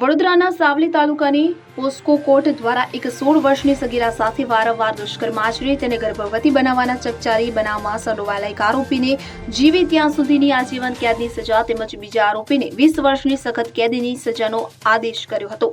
વડોદરાના સાવલી તાલુકાની પોસ્કો કોર્ટ દ્વારા એક 16 વર્ષની સગીરા સાથે વારંવાર દુષ્કર્મ આચરી તેને ગર્ભવતી બનાવવાના ચકચારી બનાવમાં સંડોવાયેલા એક આરોપીને જીવે ત્યાં સુધીની આજીવન કેદની સજા તેમજ બીજા આરોપીને 20 વર્ષની સખત કેદની સજાનો આદેશ કર્યો હતો।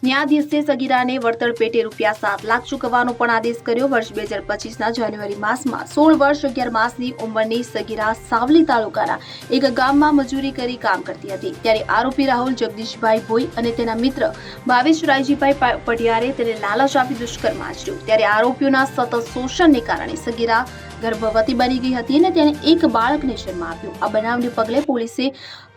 ન્યાયાધીશે સગીરાને વળતર પેટે રૂપિયા 7 લાખ ચૂકવવાનો પણ આદેશ કર્યો। વર્ષ 2025ના જાન્યુઆરી માસમાં 16 વર્ષ 11 માસની ઉંમરની સગીરા સાવલી તાલુકાના એક ગામમાં મજૂરી કરી કામ કરતી હતી ત્યારે આરોપી રાહુલ જગદીશભાઈ ભોઈ અને તેના મિત્ર ભાવેશ રાયજીભાઈ પઢિયારે તેને લાલચ આપી દુષ્કર્મ આચર્યું ત્યારે આરોપીઓના સતત શોષણને કારણે સગીરા ગર્ભવતી બની ગઈ હતી અને તેને એક બાળકને જન્મ આપ્યો। આ બનાવને પગલે પોલીસે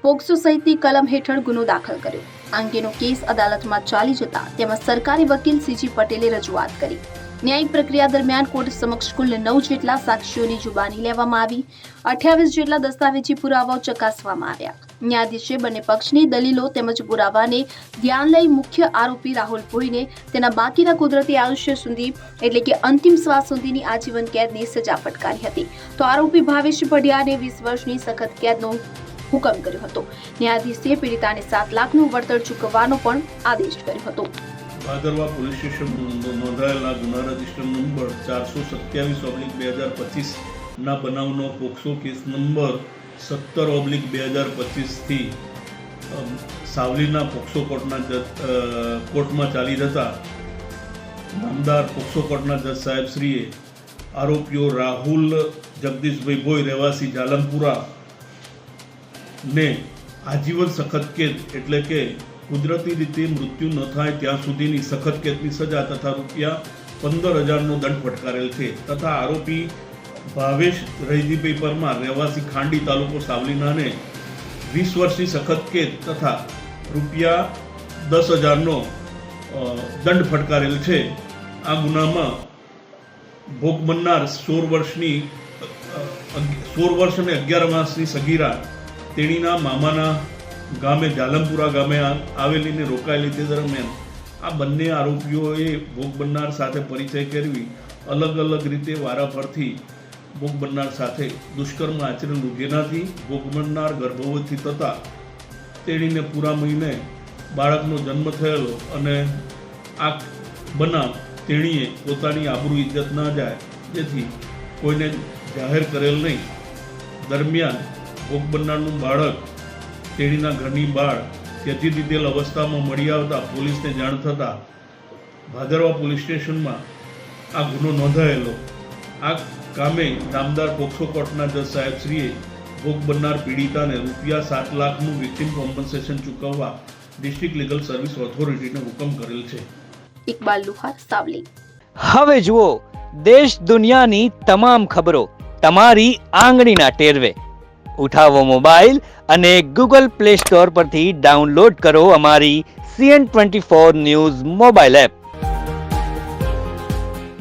પોક્સો સહિતની કલમ હેઠળ ગુનો દાખલ કર્યો। આ અંગેનો કેસ અદાલતમાં ચાલી જતા તેમાં સરકારી વકીલ સીજી પટેલે રજૂઆત કરી। ન્યાયિક પ્રક્રિયા દરમિયાન કોર્ટ સમક્ષ કુલ 9 જેટલા સાક્ષીઓની જુબાની લેવામાં આવી। 28 જેટલા દસ્તાવેજી પુરાવાઓ ચકાસવામાં આવ્યા। ન્યાયાધીશે બંને પક્ષની દલીલો તેમજ પુરાવાને ધ્યાન લઈ મુખ્ય આરોપી રાહુલ ભોઈને તેના બાકીના કુદરતી આયુષ્ય સુધી એટલે કે અંતિમ શ્વાસ સુધીની આજીવન કેદની સજા ફટકારી હતી તો આરોપી ભાવેશ પઢિયારને 20 વર્ષની સખત કેદનો હુકમ કર્યો હતો। ન્યાયાધીશે પીડિતાને 7 લાખનું વળતર ચૂકવવાનો પણ આદેશ કર્યો હતો। ભાદરવા પોલીસ સ્ટેશન નોંધાયેલા ગુના રજિસ્ટર નંબર 427/2025 ના બનાવનો પોક્સો કેસ નંબર 17/2025 થી સાવલીના પોક્સો કોર્ટમાં ચાલી જતા નામદાર પોક્સો કોર્ટના જજ સાહેબ શ્રીએ આરોપીઓ રાહુલ જગદીશભાઈ ભોઈ રહેવાસી જાલમપુરા ને આજીવન સખત કેદ એટલે કે કુદરતી રીતે મૃત્યુ ન થાય ત્યાં સુધીની સખત કેદની સજા તથા રૂપિયા 15,000નો દંડ ફટકારેલ છે તથા આરોપી ભાવેશ રહીજીભાઈ પરમાર રહેવાસી ખાંડી તાલુકો સાવલીનાને 20 વર્ષની સખત કેદ તથા રૂપિયા 10,000નો દંડ ફટકારેલ છે। આ ગુનામાં ભોગ બનનાર 16 વર્ષ અને 11 માસની સગીરા તેણીના મામાના ગામે જાલમપુરા ગામે આવેલીને રોકાયેલી તે દરમિયાન આ બંને આરોપીઓએ ભોગ બનનાર સાથે પરિચય કરવી અલગ અલગ રીતે વારાફરતી ભોગ બનનાર સાથે દુષ્કર્મ આચરેલું જેનાથી ભોગ બનનાર ગર્ભવતી થતાં તેણીને પૂરા મહિને બાળકનો જન્મ થયેલો અને આ બનાવ તેણીએ પોતાની આબરૂ ઇજ્જત ના જાય જેથી કોઈને જાહેર કરેલ નહીં। દરમિયાન ભોગ બનનારનું બાળક તેણીના ઘરની બહાર ત્યજી દીધેલ અવસ્થામાં મળી આવતા પોલીસને જાણ થતાં ભાદરવા પોલીસ સ્ટેશનમાં આ ગુનો નોંધાયેલો। આ કામે નામદાર પોક્સો કોર્ટના જજ સાહેબ શ્રીએ ભોગ બનનાર પીડિતાને રૂપિયા 7 લાખનું વિક્ટિમ કોમ્પન્સેશન ચૂકવવા ડિસ્ટ્રિક્ટ લીગલ સર્વિસ ઓથોરિટીને હુકમ કરેલ છે। ઇકબાલ લુહાર, સાવલી। હવે જુઓ દેશ દુનિયાની તમામ ખબરો તમારી આંગળીના ટેરવે। ઉઠાવો મોબાઈલ અને ગૂગલ પ્લે સ્ટોર પરથી ડાઉનલોડ કરો અમારી CN24 ન્યૂઝ મોબાઈલ એપ।